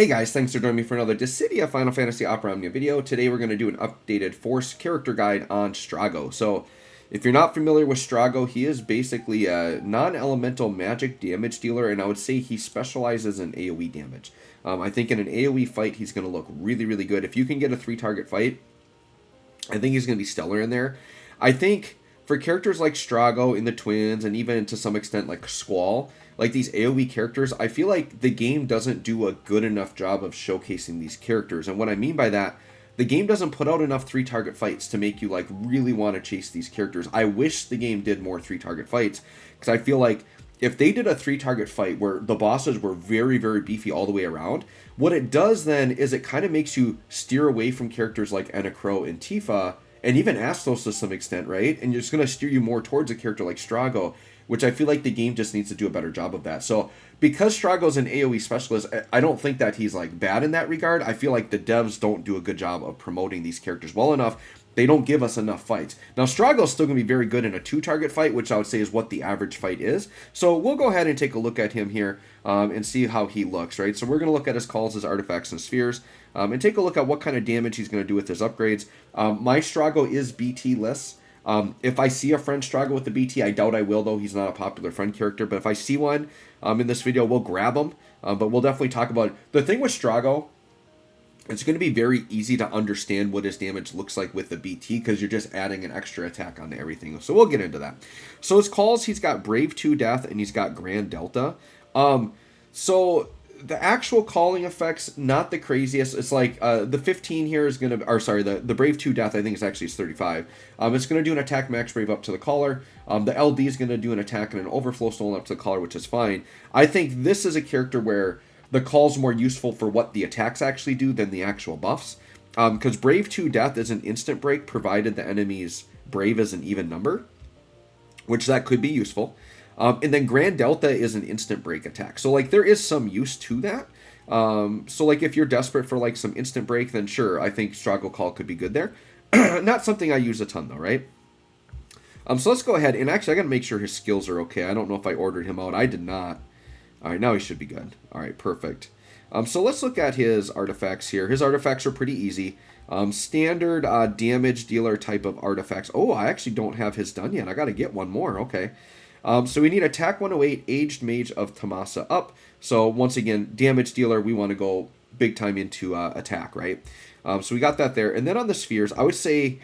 Hey guys, thanks for joining me for another Dissidia Final Fantasy Opera Omnia video. Today we're going to do an updated Force character guide on Strago. So, if you're not familiar with Strago, he is basically a non-elemental magic damage dealer, and I would say he specializes in AoE damage. I think in an AoE fight, he's going to look really, really good. If you can get a 3-target fight, I think he's going to be stellar in there. I think for characters like Strago in the Twins, and even to some extent like Squall, like these AoE characters, I feel like the game doesn't do a good enough job of showcasing these characters. And what I mean by that, the game doesn't put out enough 3-target fights to make you like really want to chase these characters. I wish the game did more 3-target fights, because I feel like if they did a 3-target fight where the bosses were very, very beefy all the way around, what it does then is it kind of makes you steer away from characters like Enacro and Tifa, and even Astos to some extent, right? And you're just going to steer you more towards a character like Strago, which I feel like the game just needs to do a better job of that. So because Strago's an AoE specialist, I don't think that he's like bad in that regard. I feel like the devs don't do a good job of promoting these characters well enough. They don't give us enough fights. Now, Strago's still going to be very good in a 2-target fight, which I would say is what the average fight is. So we'll go ahead and take a look at him here and see how he looks, right? So we're going to look at his calls, his artifacts, and spheres, and take a look at what kind of damage he's going to do with his upgrades. My Strago is BT-less. If I see a friend Strago with the BT, I doubt I will, though. He's not a popular friend character. But if I see one in this video, we'll grab him. But we'll definitely talk about it. The thing with Strago, it's going to be very easy to understand what his damage looks like with the BT, because you're just adding an extra attack onto everything. So we'll get into that. So his calls, he's got Brave 2 Death, and he's got Grand Delta. So the actual calling effects, not the craziest. It's like the 15 here is going to, or sorry, the Brave 2 Death, I think is actually 35. It's going to do an attack max Brave up to the caller. The LD is going to do an attack and an overflow stolen up to the caller, which is fine. I think this is a character where the call's more useful for what the attacks actually do than the actual buffs. Because Brave 2 Death is an instant break, provided the enemy's Brave is an even number, which that could be useful. And then Grand Delta is an instant break attack. So, like, there is some use to that. So, like, if you're desperate for, like, some instant break, then sure, I think Strago Call could be good there. Not something I use a ton, though, right? So let's go ahead. And actually, I got to make sure his skills are okay. I don't know if I ordered him out. I did not. All right, now he should be good. All right, perfect. So let's look at his artifacts here. His artifacts are pretty easy. Standard damage dealer type of artifacts. Oh, I actually don't have his done yet. I got to get one more. Okay. So we need Attack 108, Aged Mage of Tamasa up. So once again, damage dealer, we want to go big time into attack, right? So we got that there. And then on the spheres, I would say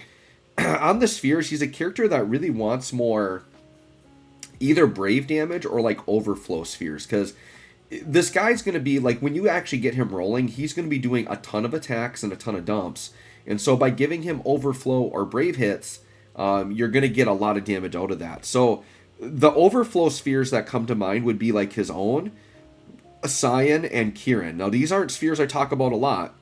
on the spheres, he's a character that really wants more either Brave damage or like overflow spheres, because this guy's going to be like, when you actually get him rolling, he's going to be doing a ton of attacks and a ton of dumps. And so by giving him overflow or Brave hits, you're going to get a lot of damage out of that. So the overflow spheres that come to mind would be like his own, Cyan, and Kieran. Now, these aren't spheres I talk about a lot,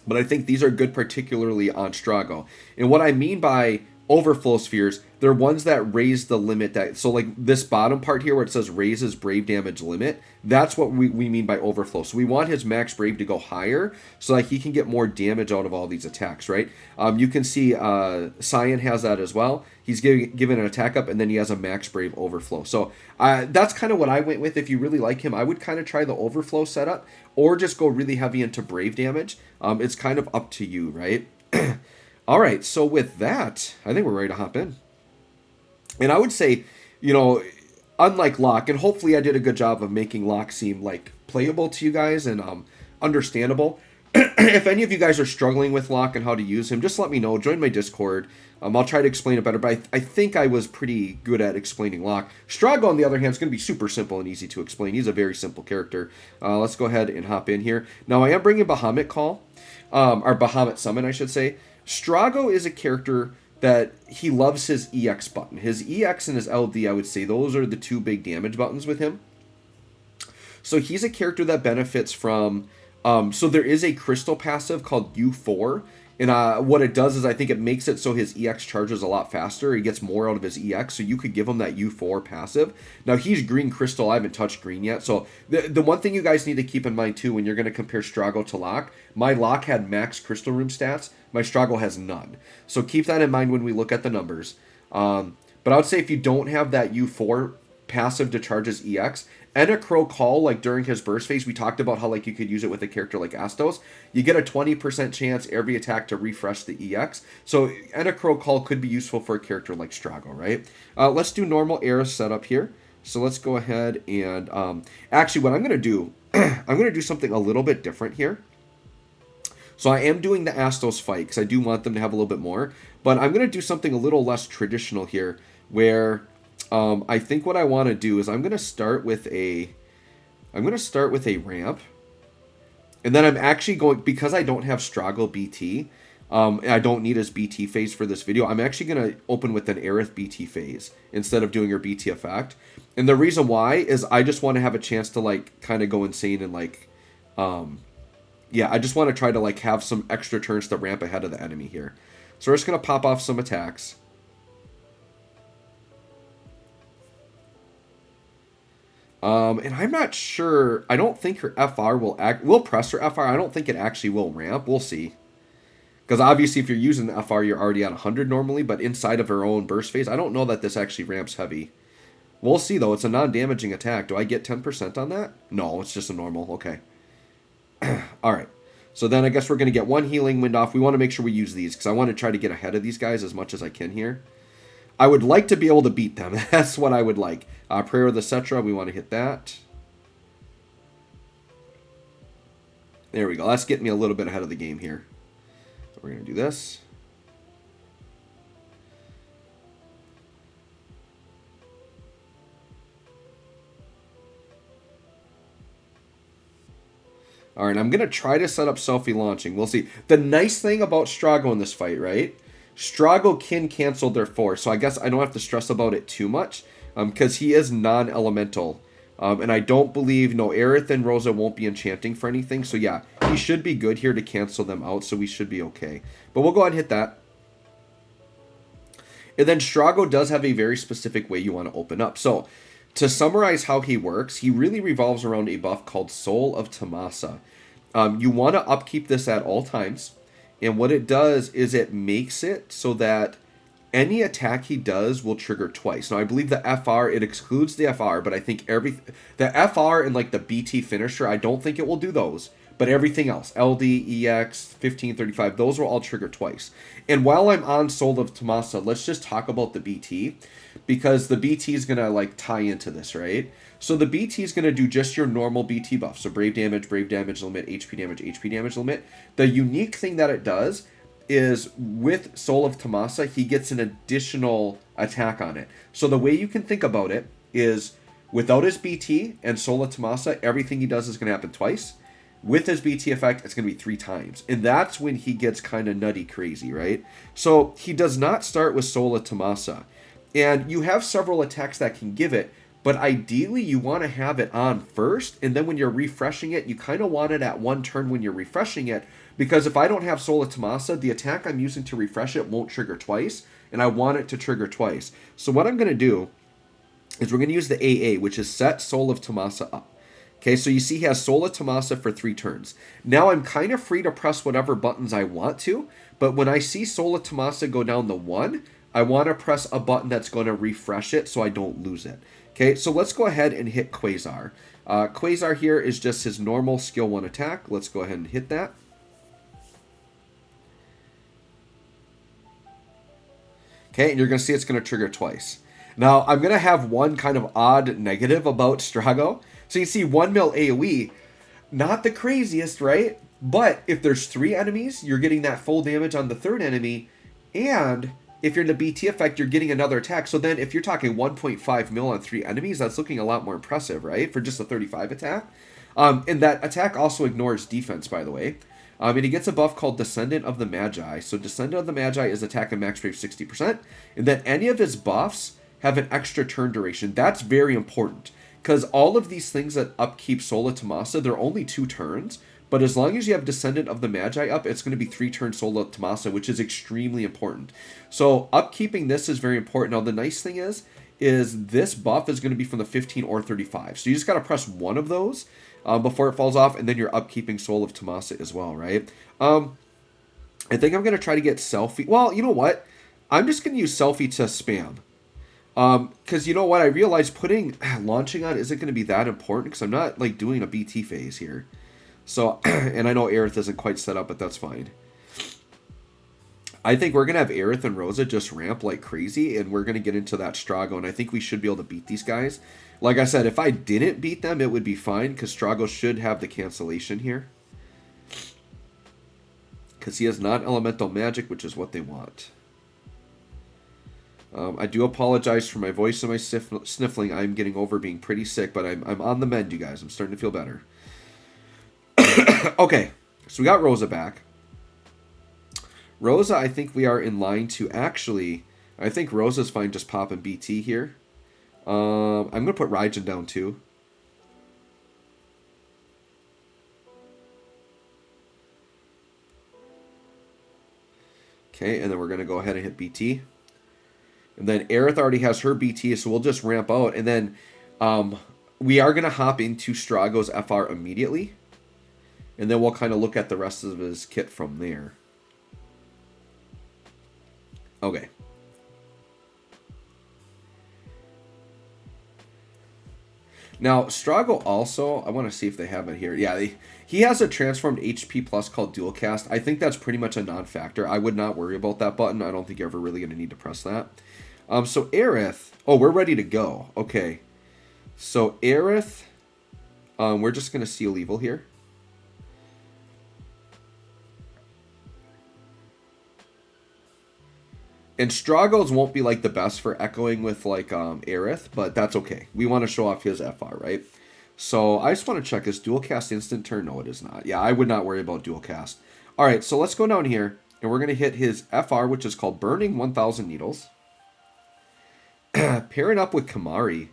but I think these are good, particularly on Strago. And what I mean by overflow spheres, they're ones that raise the limit. That, so like this bottom part here where it says raises Brave damage limit, that's what we mean by overflow. So we want his max Brave to go higher so that he can get more damage out of all these attacks, right? You can see Cyan has that as well. He's given an attack up, and then he has a max Brave overflow. So that's kind of what I went with. If you really like him, I would kind of try the overflow setup, or just go really heavy into Brave damage. It's kind of up to you, right? All right, so with that, I think we're ready to hop in. And I would say, you know, unlike Locke, and hopefully I did a good job of making Locke seem like playable to you guys and understandable. If any of you guys are struggling with Locke and how to use him, just let me know. Join my Discord. I'll try to explain it better, but I think I was pretty good at explaining Locke. Strago, on the other hand, is going to be super simple and easy to explain. He's a very simple character. Let's go ahead and hop in here. Now, I am bringing Bahamut Call, or Bahamut Summon, I should say. Strago is a character that he loves his EX button. His EX and his LD, I would say, those are the two big damage buttons with him. So he's a character that benefits from... so there is a crystal passive called U4. And what it does is I think it makes it so his EX charges a lot faster. He gets more out of his EX, so you could give him that U4 passive. Now, he's green crystal. I haven't touched green yet. So the one thing you guys need to keep in mind, too, when you're going to compare Strago to Locke, my Locke had max crystal room stats. My Strago has none. So keep that in mind when we look at the numbers. But I would say if you don't have that U4 passive to charge his EX. Enacro Call, like during his burst phase, we talked about how like you could use it with a character like Astos. You get a 20% chance every attack to refresh the EX. So Enacro Call could be useful for a character like Strago, right? Let's do normal air setup here. So let's go ahead and actually what I'm going to do, I'm going to do something a little bit different here. So I am doing the Astos fight because I do want them to have a little bit more. But I'm going to do something a little less traditional here where I think what I want to do is I'm going to start with a ramp. And then I'm actually going, because I don't have Strago BT, I don't need his BT phase for this video. I'm actually going to open with an Aerith BT phase instead of doing her BT effect. And the reason why is I just want to have a chance to like kind of go insane and like, yeah, I just want to try to like have some extra turns to ramp ahead of the enemy here. So we're just going to pop off some attacks. And I'm not sure. I don't think her FR will press her FR. I don't think it actually will ramp. We'll see. Because obviously if you're using the FR, you're already at 100 normally. But inside of her own burst phase, I don't know that this actually ramps heavy. We'll see though. It's a non-damaging attack. Do I get 10% on that? No, it's just a normal. Okay. Alright. So then I guess we're going to get one healing wind off. We want to make sure we use these because I want to try to get ahead of these guys as much as I can here. I would like to be able to beat them. That's what I would like. Prayer of the Cetra, we want to hit that. There we go. That's getting me a little bit ahead of the game here. So we're going to do this. All right, I'm going to try to set up selfie launching. We'll see. The nice thing about Strago in this fight, right? Strago can cancel their force, so I guess I don't have to stress about it too much because he is non-elemental. And I don't believe, no, Aerith and Rosa won't be enchanting for anything. So yeah, he should be good here to cancel them out, so we should be okay. But we'll go ahead and hit that. And then Strago does have a very specific way you want to open up. So to summarize how he works, he really revolves around a buff called Soul of Tomasa. You want to upkeep this at all times. And what it does is it makes it so that any attack he does will trigger twice. Now, I believe the FR, it excludes the FR, but I think the FR and like the BT finisher, I don't think it will do those. But everything else, LD, EX, 1535, those will all trigger twice. And while I'm on Soul of Tomasa, let's just talk about the BT. Because the BT is going to like tie into this, right? So the BT is going to do just your normal BT buff. So brave damage limit, HP damage limit. The unique thing that it does is with Soul of Tomasa, he gets an additional attack on it. So the way you can think about it is without his BT and Soul of Tomasa, everything he does is going to happen twice. With his BT effect, it's going to be 3 times. And that's when he gets kind of nutty crazy, right? So he does not start with Soul of Tomasa. And you have several attacks that can give it, but ideally you want to have it on first, and then when you're refreshing it, you kind of want it at one turn when you're refreshing it, because if I don't have Soul of Tomasa, the attack I'm using to refresh it won't trigger twice, and I want it to trigger twice. So what I'm going to do is we're going to use the AA, which is set Soul of Tomasa up. Okay, so you see he has Soul of Tomasa for 3 turns. Now I'm kind of free to press whatever buttons I want to, but when I see Soul of Tomasa go down the 1, I want to press a button that's going to refresh it so I don't lose it. Okay, so let's go ahead and hit Quasar. Quasar here is just his normal skill 1 attack. Let's go ahead and hit that. Okay, and you're going to see it's going to trigger twice. Now, I'm going to have one kind of odd negative about Strago. So you see 1 mil AoE, not the craziest, right? But if there's 3 enemies, you're getting that full damage on the 3rd enemy, and if you're in the BT effect, you're getting another attack. So then if you're talking 1.5 mil on 3 enemies, that's looking a lot more impressive, right? For just a 35 attack. And that attack also ignores defense, by the way. And he gets a buff called Descendant of the Magi. So Descendant of the Magi is attack and max rate 60%. And then any of his buffs have an extra turn duration. That's very important. Because all of these things that upkeep Soul of Tomasa, they're only 2 turns. But as long as you have Descendant of the Magi up, it's going to be 3 turns Soul of Tomasa, which is extremely important. So upkeeping this is very important. Now the nice thing is this buff is going to be from the 15 or 35. So you just got to press one of those before it falls off, and then you're upkeeping Soul of Tomasa as well, right? I think I'm going to try to get Selfie. Well, you know what? I'm just going to use Selfie to spam. Because you know what? I realized launching on isn't going to be that important because I'm not like doing a BT phase here. So, and I know Aerith isn't quite set up, but that's fine. I think we're going to have Aerith and Rosa just ramp like crazy, and we're going to get into that Strago, and I think we should be able to beat these guys. Like I said, if I didn't beat them, it would be fine, because Strago should have the cancellation here. Because he has non-elemental magic, which is what they want. I do apologize for my voice and my sniffling. I'm getting over being pretty sick, but I'm on the mend, you guys. I'm starting to feel better. Okay, so we got Rosa back. Rosa, I think we are in line to actually... I think Rosa's fine just popping BT here. I'm going to put Raijin down too. Okay, and then we're going to go ahead and hit BT. And then Aerith already has her BT, so we'll just ramp out. And then we are going to hop into Strago's FR immediately. And then we'll kind of look at the rest of his kit from there. Okay. Now, Strago also, I want to see if they have it here. Yeah, he has a transformed HP plus called Dual Cast. I think that's pretty much a non-factor. I would not worry about that button. I don't think you're ever really going to need to press that. So Aerith, oh, we're ready to go. Okay. So Aerith, we're just going to Seal Evil here. And Strago's won't be like the best for echoing with like Aerith, but that's okay. We want to show off his FR, right? So I just want to check, is dual cast instant turn? No, it is not. Yeah, I would not worry about dual cast. All right, so let's go down here, and we're going to hit his FR, which is called Burning 1,000 Needles. Pairing up with Kamari.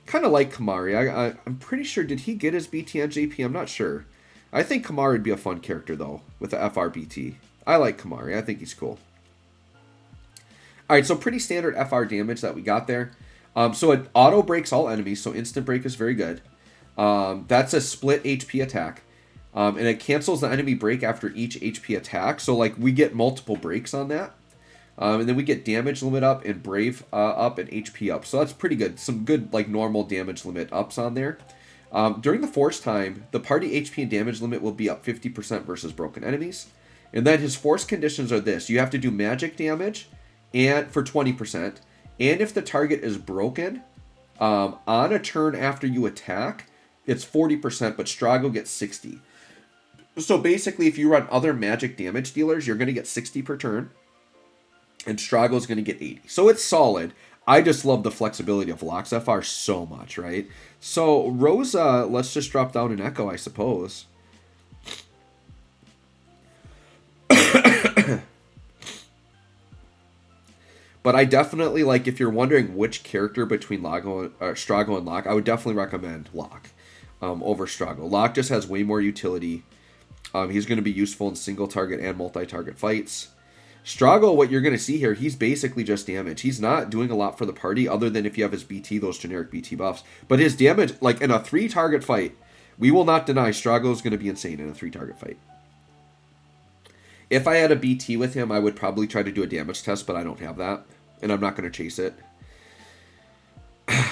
Kind of like Kamari. I'm pretty sure, did he get his BT on JP? I'm not sure. I think Kamari would be a fun character, though, with the FR BT. I like Kamari. I think he's cool. All right, so pretty standard FR damage that we got there. So it auto breaks all enemies, so instant break is very good. That's a split HP attack. And it cancels the enemy break after each HP attack. So like we get multiple breaks on that. And then we get damage limit up and brave up and HP up. So that's pretty good. Some good like normal damage limit ups on there. During the force time, the party HP and damage limit will be up 50% versus broken enemies. And then his force conditions are this. You have to do magic damage and for 20%, and if the target is broken on a turn after you attack, it's 40%, but Strago gets 60. So basically, if you run other magic damage dealers, you're going to get 60 per turn, and Strago's going to get 80. So it's solid. I just love the flexibility of Locke's FR so much, right? So Rosa, let's just drop down an Echo, I suppose. But I definitely, like, if you're wondering which character between Strago and Locke, I would definitely recommend Locke over Strago. Locke just has way more utility. He's going to be useful in single-target and multi-target fights. Strago, what you're going to see here, he's basically just damage. He's not doing a lot for the party other than if you have his BT, those generic BT buffs. But his damage, like in a 3-target fight, we will not deny Strago is going to be insane in a 3-target fight. If I had a BT with him, I would probably try to do a damage test, but I don't have that. And I'm not going to chase it.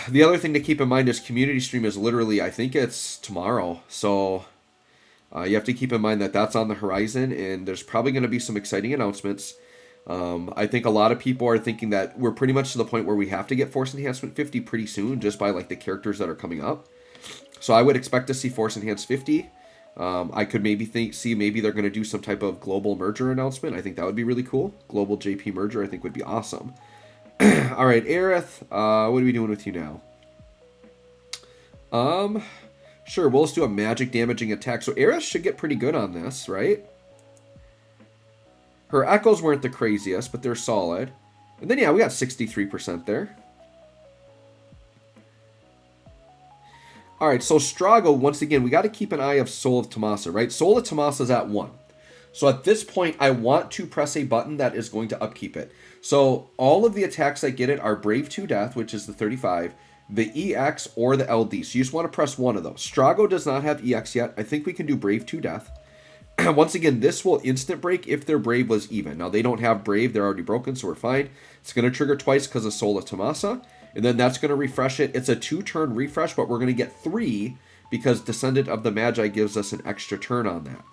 The other thing to keep in mind is community stream is literally, I think it's tomorrow. So you have to keep in mind that that's on the horizon. And there's probably going to be some exciting announcements. I think a lot of people are thinking that we're pretty much to the point where we have to get Force Enhancement 50 pretty soon. Just by like the characters that are coming up. So I would expect to see Force Enhanced 50. I could maybe see maybe they're going to do some type of global merger announcement. I think that would be really cool. Global JP merger I think would be awesome. All right, Aerith, what are we doing with you now? Sure, we'll just do a magic damaging attack. So Aerith should get pretty good on this, right? Her echoes weren't the craziest, but they're solid. And then, yeah, we got 63% there. All right, so Strago, once again, we got to keep an eye of Soul of Tomasa, right? Soul of Tomasa is at 1. So at this point, I want to press a button that is going to upkeep it. So all of the attacks that get it are Brave to Death, which is the 35, the EX, or the LD. So you just want to press one of those. Strago does not have EX yet. I think we can do Brave to Death. Once again, this will instant break if their Brave was even. Now, they don't have Brave. They're already broken, so we're fine. It's going to trigger twice because of Soul of Tomasa. And then that's going to refresh it. It's a 2-turn refresh, but we're going to get 3 because Descendant of the Magi gives us an extra turn on that.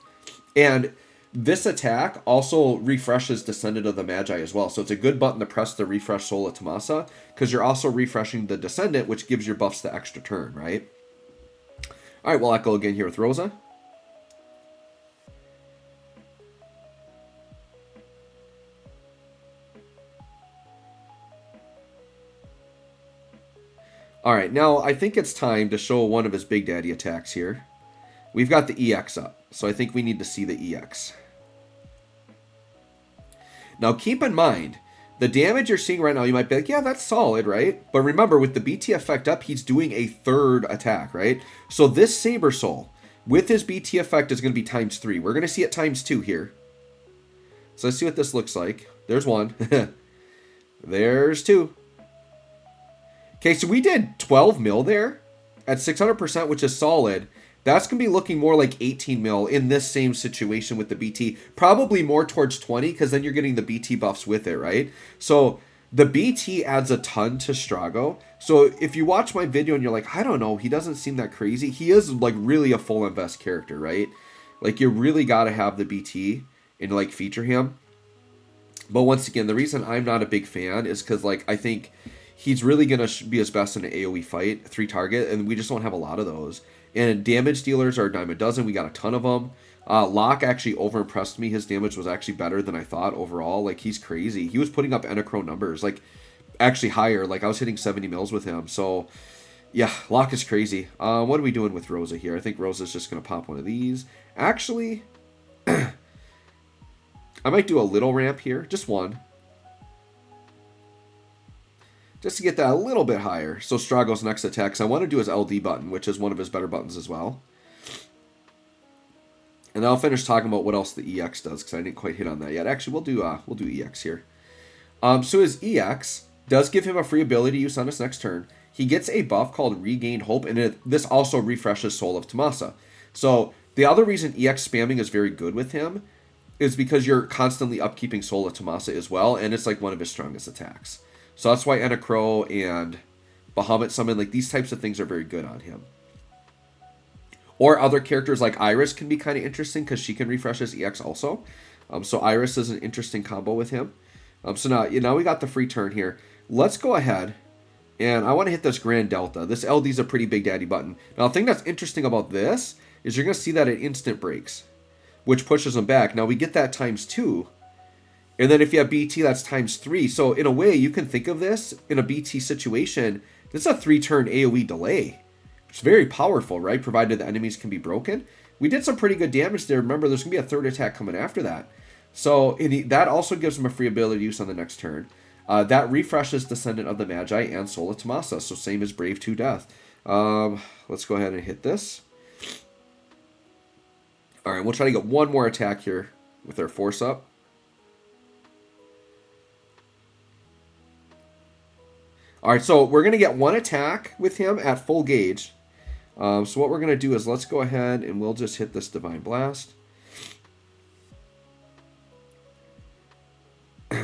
And this attack also refreshes Descendant of the Magi as well. So it's a good button to press the refresh Soul of Tomasa because you're also refreshing the Descendant, which gives your buffs the extra turn, right? All right, we'll echo again here with Rosa. All right, now I think it's time to show one of his Big Daddy attacks here. We've got the EX up, so I think we need to see the EX. Now keep in mind, the damage you're seeing right now, you might be like, yeah, that's solid, right? But remember, with the BT effect up, he's doing a 3rd attack, right? So this Saber Soul, with his BT effect, is going to be ×3. We're going to see it ×2 here. So let's see what this looks like. There's 1. There's 2. Okay, so we did 12 mil there at 600%, which is solid. That's going to be looking more like 18 mil in this same situation with the BT. Probably more towards 20 because then you're getting the BT buffs with it, right? So the BT adds a ton to Strago. So if you watch my video and you're like, I don't know, he doesn't seem that crazy. He is like really a full invest character, right? Like you really got to have the BT and like feature him. But once again, the reason I'm not a big fan is because like I think he's really going to be his best in an AoE fight, 3 target, and we just don't have a lot of those. And damage dealers are a dime a dozen. We got a ton of them. Locke actually overimpressed me. His damage was actually better than I thought overall. Like, he's crazy. He was putting up Enochrome numbers, like, actually higher. Like, I was hitting 70 mils with him. So, yeah, Locke is crazy. What are we doing with Rosa here? I think Rosa's just going to pop one of these. Actually, I might do a little ramp here. Just one. Just to get that a little bit higher. So Strago's next attack. So I want to do his LD button, which is one of his better buttons as well. And I'll finish talking about what else the EX does, because I didn't quite hit on that yet. Actually, we'll do EX here. So his EX does give him a free ability use on his next turn. He gets a buff called Regained Hope, and this also refreshes Soul of Tomasa. So the other reason EX spamming is very good with him is because you're constantly upkeeping Soul of Tomasa as well, and it's like one of his strongest attacks. So that's why Enochrome and Bahamut Summon, like these types of things are very good on him. Or other characters like Iris can be kind of interesting because she can refresh his EX also. So Iris is an interesting combo with him. So now we got the free turn here. Let's go ahead and I want to hit this Grand Delta. This LD is a pretty big daddy button. Now the thing that's interesting about this is you're going to see that it instant breaks, which pushes them back. Now we get that ×2. And then if you have BT, that's ×3. So in a way, you can think of this in a BT situation. This is a 3-turn AoE delay. It's very powerful, right? Provided the enemies can be broken. We did some pretty good damage there. Remember, there's going to be a 3rd attack coming after that. So that also gives him a free ability use on the next turn. That refreshes Descendant of the Magi and Soul of Tomasa. So same as Brave 2 Death. Let's go ahead and hit this. All right, we'll try to get one more attack here with our Force Up. All right, so we're going to get one attack with him at full gauge. So what we're going to do is let's go ahead and we'll just hit this Divine Blast. All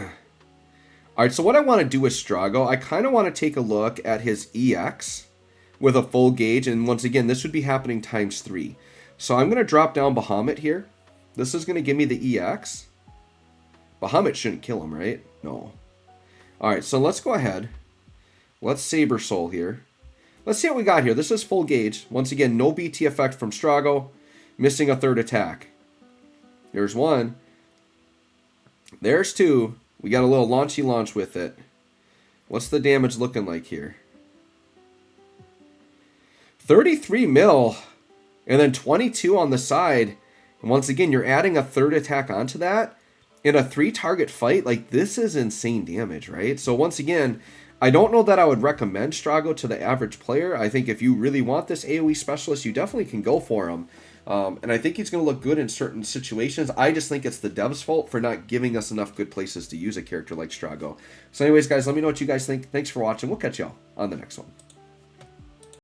right, so what I want to do with Strago, I kind of want to take a look at his EX with a full gauge. And once again, this would be happening ×3. So I'm going to drop down Bahamut here. This is going to give me the EX. Bahamut shouldn't kill him, right? No. All right, so let's go ahead. Let's Saber Soul here. Let's see what we got here. This is full gauge. Once again, no BT effect from Strago. Missing a 3rd attack. There's 1. There's 2. We got a little launchy launch with it. What's the damage looking like here? 33 mil. And then 22 on the side. And once again, you're adding a 3rd attack onto that. In a 3-target fight, like this is insane damage, right? So once again, I don't know that I would recommend Strago to the average player. I think if you really want this AoE specialist, you definitely can go for him. And I think he's going to look good in certain situations. I just think it's the devs' fault for not giving us enough good places to use a character like Strago. So anyways, guys, let me know what you guys think. Thanks for watching. We'll catch y'all on the next one.